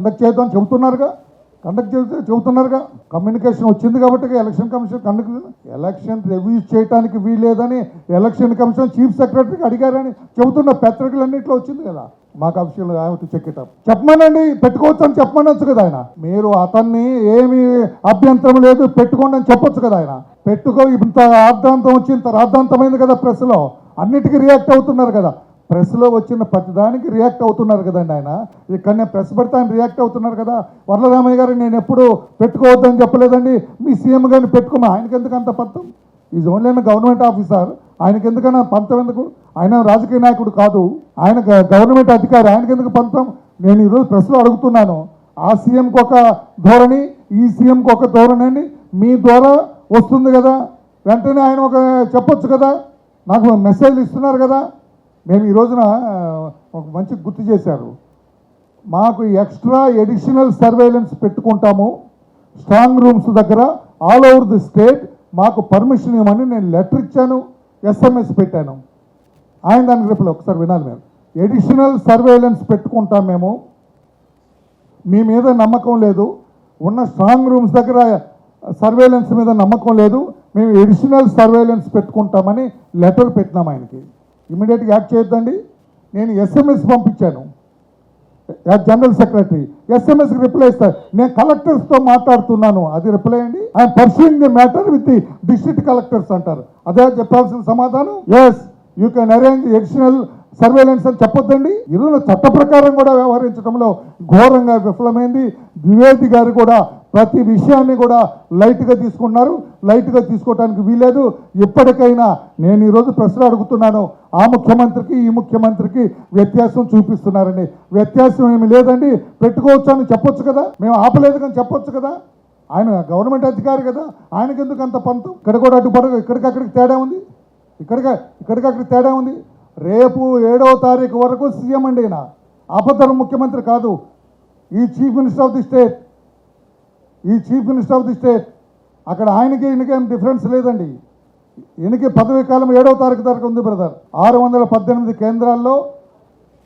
Conduct చేద్దాం చెబుతున్నారుగా, చెబుతున్నారుగా. Communication వచ్చింది కాబట్టి ఎలక్షన్ కమిషన్ ఎలక్షన్ రివ్యూ చేయడానికి వీలేదని ఎలక్షన్ కమిషన్ చీఫ్ సెక్రటరీకి అడిగారని చెబుతున్న పత్రికలన్నింటిలో వచ్చింది కదా. మాకు అఫీషియల్ చెక్కిటప్ చెప్పమనండి, పెట్టుకోవచ్చు అని చెప్పమనొచ్చు కదా ఆయన. మీరు అతన్ని ఏమి అభ్యంతరం లేదు పెట్టుకోండి అని చెప్పొచ్చు కదా ఆయన. పెట్టుకో, ఇంత అర్ధాంతం వచ్చి ఇంత రాద్ధాంతమైంది కదా, ప్రెస్లో అన్నిటికీ రియాక్ట్ అవుతున్నారు కదా. ప్రెస్లో వచ్చిన ప్రతిదానికి రియాక్ట్ అవుతున్నారు కదండి ఆయన. ఇక్కడ నేను ప్రెస్ పెడితే ఆయన రియాక్ట్ అవుతున్నారు కదా. వరలరామయ్య గారు నేను ఎప్పుడు పెట్టుకోవద్దని చెప్పలేదండి, మీ సీఎం గారిని పెట్టుకోమా. ఆయనకి ఎందుకు అంత పంతం? ఈజ్ ఓన్లీ గవర్నమెంట్ ఆఫీసర్, ఆయనకి ఎందుకన్నా పంతం ఎందుకు? ఆయన రాజకీయ నాయకుడు కాదు, ఆయన గవర్నమెంట్ అధికారి, ఆయనకి ఎందుకు పంతం? నేను ఈరోజు ప్రెస్లో అడుగుతున్నాను. ఆ సీఎంకి ఒక ధోరణి, ఈ సీఎంకి ఒక ధోరణి అండి. మీ ద్వారా వస్తుంది కదా, వెంటనే ఆయన ఒక చెప్పొచ్చు కదా. నాకు మెసేజ్లు ఇస్తున్నారు కదా. మేము ఈ రోజున ఒక మంచి గుర్తు చేశారు. మాకు ఎక్స్ట్రా ఎడిషనల్ సర్వేలెన్స్ పెట్టుకుంటాము స్ట్రాంగ్ రూమ్స్ దగ్గర ఆల్ ఓవర్ ది స్టేట్, మాకు పర్మిషన్ ఇవ్వమని నేను లెటర్ ఇచ్చాను, SMS పెట్టాను. ఆయన దానికి రిప్లై ఒకసారి వినాలి. మేము ఎడిషనల్ సర్వేలెన్స్ పెట్టుకుంటాం, మేము మీ మీద నమ్మకం లేదు, ఉన్న స్ట్రాంగ్ రూమ్స్ దగ్గర సర్వేలెన్స్ మీద నమ్మకం లేదు, మేము ఎడిషనల్ సర్వేలెన్స్ పెట్టుకుంటామని లెటర్ పెట్టినాం ఆయనకి. ఇమీడియట్గా యాక్ట్ చేయొద్దండి. నేను SMS పంపించాను జనరల్ సెక్రటరీ, SMSకి రిప్లై ఇస్తారు. నేను కలెక్టర్స్తో మాట్లాడుతున్నాను, అది రిప్లై అండి. I'm pursuing the matter with the district collectors అంటారు. అదే చెప్పాల్సిన సమాధానం. Yes you can arrange additional surveillance అని చెప్పొద్దండి. ఈరోజు చట్ట ప్రకారం కూడా వ్యవహరించడంలో ఘోరంగా విఫలమైంది. ద్వివేది గారు కూడా ప్రతి విషయాన్ని కూడా లైట్గా తీసుకున్నారు. లైట్గా తీసుకోవడానికి వీలేదు. ఇప్పటికైనా నేను ఈరోజు ప్రశ్న అడుగుతున్నాను, ఆ ముఖ్యమంత్రికి ఈ ముఖ్యమంత్రికి వ్యత్యాసం చూపిస్తున్నారండి. వ్యత్యాసం ఏమి లేదండి, పెట్టుకోవచ్చు అని చెప్పొచ్చు కదా, మేము ఆపలేదు కానీ చెప్పొచ్చు కదా. ఆయన గవర్నమెంట్ అధికారి కదా, ఆయనకి ఎందుకు అంత పంతం? ఇక్కడ కూడా అడ్డుపడదు, ఇక్కడికక్కడికి తేడా ఉంది, ఇక్కడికక్కడికి తేడా ఉంది. రేపు 7వ తారీఖు వరకు సీఎం అండి ఆయన, ఆపద్ధర్మ ముఖ్యమంత్రి కాదు. ఈ chief minister of the state, అక్కడ ఆయనకి ఈయనకేం డిఫరెన్స్ లేదండి. ఈయనకి పదవీ కాలం 7వ తారీఖు దాకా ఉంది బ్రదర్. 618 కేంద్రాల్లో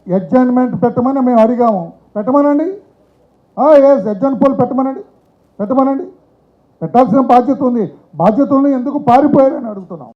అడ్జర్న్మెంట్ పెట్టమని మేము అడిగాము. పెట్టమనండి. ఎస్, అడ్జర్న్ పోల్ పెట్టమనండి. పెట్టాల్సిన బాధ్యత ఉంది. బాధ్యతలను ఎందుకు పారిపోయారని అడుగుతున్నాం.